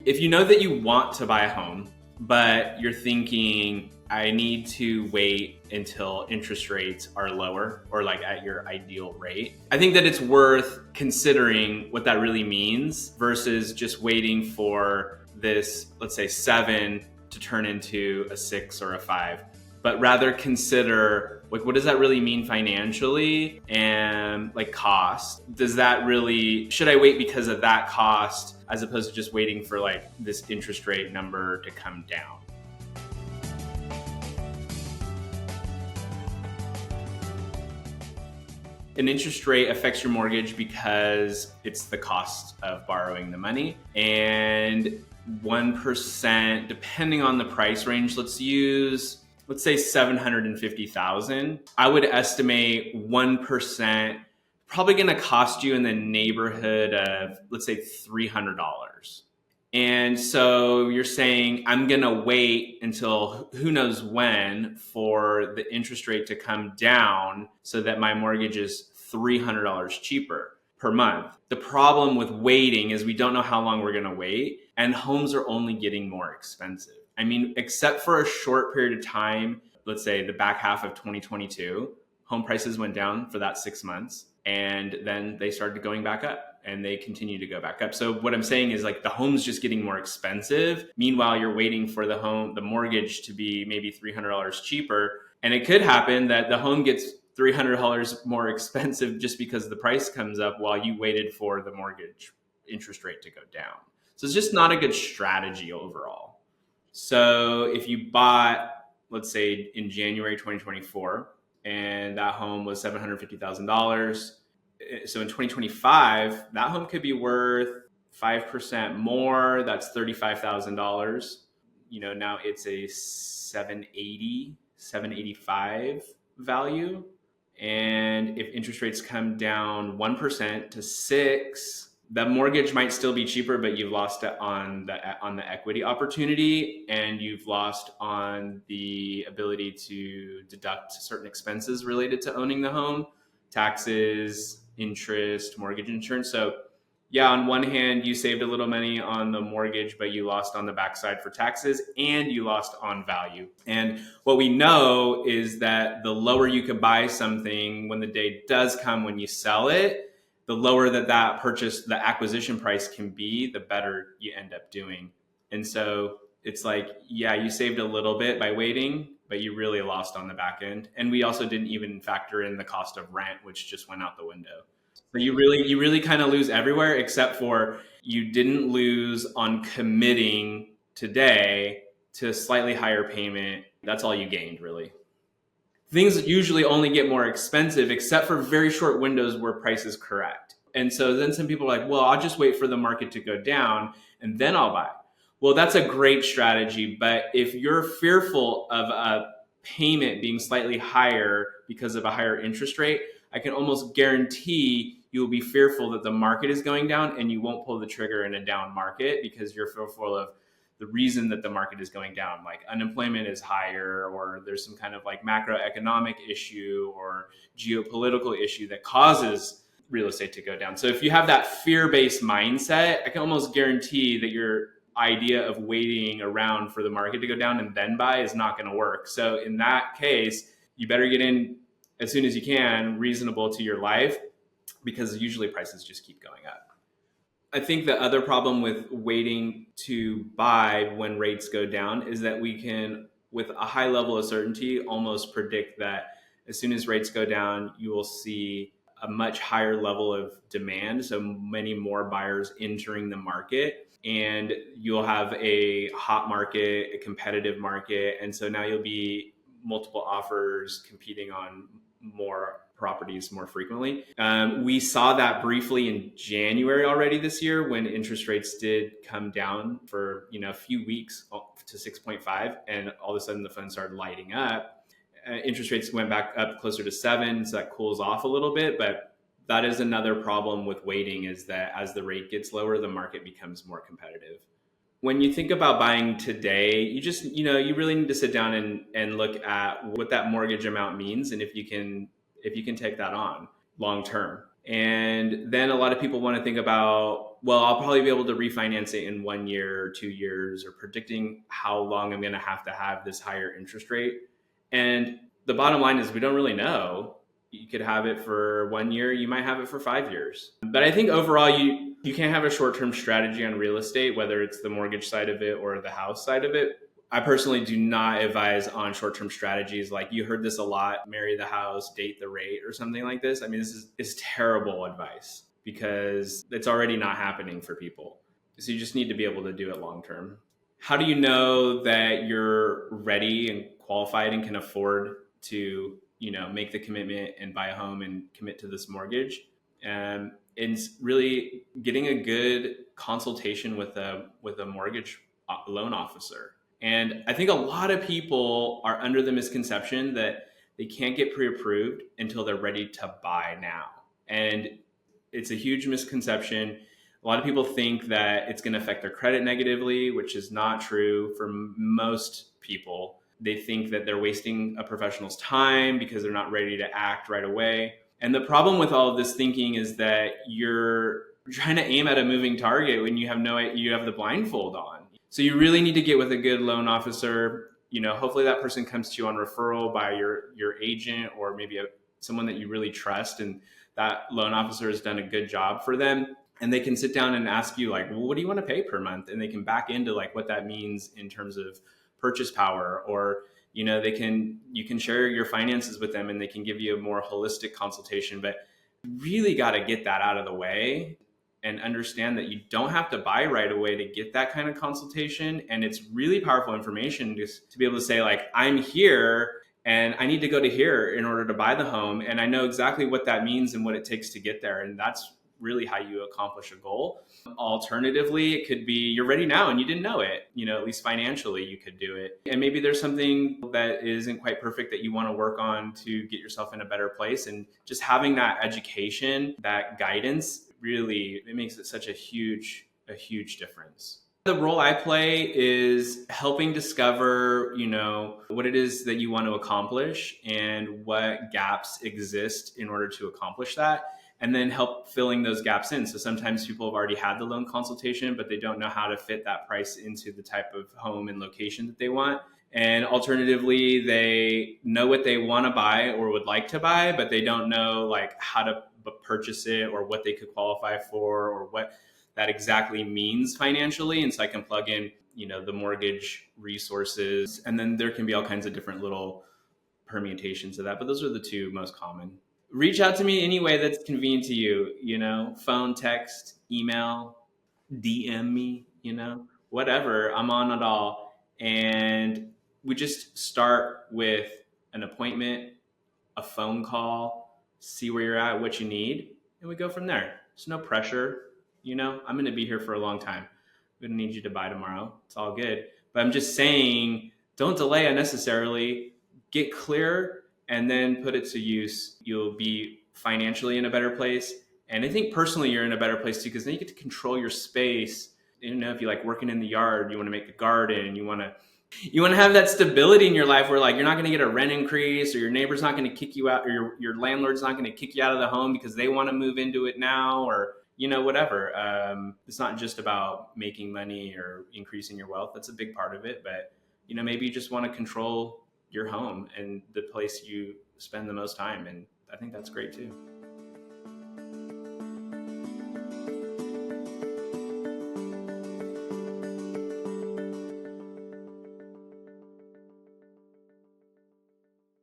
If you know that you want to buy a home, but you're thinking, I need to wait until interest rates are lower or like at your ideal rate, I think that it's worth considering what that really means versus just waiting for this, let's say 7 to turn into a 6 or a 5. But rather consider, like, what does that really mean financially, and like cost? Does that really, should I wait because of that cost as opposed to just waiting for like this interest rate number to come down? An interest rate affects your mortgage because it's the cost of borrowing the money. And 1%, depending on the price range, let's say 750,000. I would estimate 1% probably going to cost you in the neighborhood of, let's say, $300. And so you're saying, I'm going to wait until who knows when for the interest rate to come down so that my mortgage is $300 cheaper per month. The problem with waiting is we don't know how long we're going to wait, and homes are only getting more expensive. I mean, except for a short period of time, let's say the back half of 2022, home prices went down for that 6 months, and then they started going back up, and they continue to go back up. So what I'm saying is, like, the home's just getting more expensive. Meanwhile, you're waiting for the mortgage to be maybe $300 cheaper. And it could happen that the home gets $300 more expensive just because the price comes up while you waited for the mortgage interest rate to go down. So it's just not a good strategy overall. So if you bought, let's say in January 2024, and that home was $750,000. So in 2025, that home could be worth 5% more. That's $35,000. Now it's a 785 value. And if interest rates come down 1% to 6%, the mortgage might still be cheaper, but you've lost it on the equity opportunity, and you've lost on the ability to deduct certain expenses related to owning the home, taxes, interest, mortgage insurance. So yeah, on one hand, you saved a little money on the mortgage, but you lost on the backside for taxes, and you lost on value. And what we know is that the lower you can buy something when the day does come when you sell it, the lower that the acquisition price can be, the better you end up doing. And so it's like, yeah, you saved a little bit by waiting, but you really lost on the back end. And we also didn't even factor in the cost of rent, which just went out the window. So you really kind of lose everywhere, except for you didn't lose on committing today to a slightly higher payment. That's all you gained, really. Things usually only get more expensive, except for very short windows where price is correct. And so then some people are like, well, I'll just wait for the market to go down and then I'll buy. Well, that's a great strategy. But if you're fearful of a payment being slightly higher because of a higher interest rate, I can almost guarantee you will be fearful that the market is going down, and you won't pull the trigger in a down market because you're fearful of the reason that the market is going down, like unemployment is higher, or there's some kind of like macroeconomic issue or geopolitical issue that causes real estate to go down. So if you have that fear-based mindset, I can almost guarantee that your idea of waiting around for the market to go down and then buy is not going to work. So in that case, you better get in as soon as you can, reasonable to your life, because usually prices just keep going up. I think the other problem with waiting to buy when rates go down is that we can, with a high level of certainty, almost predict that as soon as rates go down, you will see a much higher level of demand. So many more buyers entering the market, and you'll have a hot market, a competitive market. And so now you'll be multiple offers competing on more properties more frequently. We saw that briefly in January already this year when interest rates did come down for a few weeks to 6.5, and all of a sudden the funds started lighting up. Interest rates went back up closer to 7, so that cools off a little bit. But that is another problem with waiting, is that as the rate gets lower, the market becomes more competitive. When you think about buying today, you just, you really need to sit down and look at what that mortgage amount means, and if you can take that on long term. And then a lot of people want to think about well, I'll probably be able to refinance it in 1 year or 2 years, or predicting how long I'm going to have this higher interest rate. And the bottom line is we don't really know. You could have it for 1 year, you might have it for 5 years. But I think overall, you can't have a short-term strategy on real estate, whether it's the mortgage side of it or the house side of it. I personally do not advise on short-term strategies. Like, you heard this a lot: marry the house, date the rate, or something like this. I mean, is terrible advice, because it's already not happening for people. So you just need to be able to do it long term. How do you know that you're ready and qualified and can afford to, make the commitment and buy a home and commit to this mortgage? It's really getting a good consultation with a mortgage loan officer. And I think a lot of people are under the misconception that they can't get pre-approved until they're ready to buy now. And it's a huge misconception. A lot of people think that it's going to affect their credit negatively, which is not true for most people. They think that they're wasting a professional's time because they're not ready to act right away. And the problem with all of this thinking is that you're trying to aim at a moving target when you have the blindfold on. So you really need to get with a good loan officer. Hopefully that person comes to you on referral by your agent, or maybe someone that you really trust, and that loan officer has done a good job for them. And they can sit down and ask you, like, well, what do you want to pay per month? And they can back into like what that means in terms of purchase power, or you can share your finances with them and they can give you a more holistic consultation. But you really got to get that out of the way and understand that you don't have to buy right away to get that kind of consultation. And it's really powerful information just to be able to say, like, I'm here and I need to go to here in order to buy the home. And I know exactly what that means and what it takes to get there. And that's really how you accomplish a goal. Alternatively, it could be you're ready now and you didn't know it. At least financially, you could do it. And maybe there's something that isn't quite perfect that you want to work on to get yourself in a better place. And just having that education, that guidance, really, it makes it such a huge difference. The role I play is helping discover, what it is that you want to accomplish and what gaps exist in order to accomplish that, and then help filling those gaps in. So sometimes people have already had the loan consultation, but they don't know how to fit that price into the type of home and location that they want. And alternatively, they know what they want to buy or would like to buy, but they don't know like how to purchase it, or what they could qualify for, or what that exactly means financially. And so I can plug in, the mortgage resources, and then there can be all kinds of different little permutations of that. But those are the two most common. Reach out to me any way that's convenient to you, phone, text, email, DM me, whatever. I'm on it all. And we just start with an appointment, a phone call, see where you're at, what you need, and we go from there. There's no pressure. I'm going to be here for a long time. I'm going to need you to buy tomorrow. It's all good. But I'm just saying, don't delay unnecessarily. Get clear and then put it to use. You'll be financially in a better place. And I think personally you're in a better place too, because then you get to control your space. If you like working in the yard, you want to make a garden, you want to have that stability in your life where like you're not going to get a rent increase, or your neighbor's not going to kick you out, or your landlord's not going to kick you out of the home because they want to move into it now, or whatever. It's not just about making money or increasing your wealth. That's a big part of it. But maybe you just want to control your home and the place you spend the most time. And I think that's great too.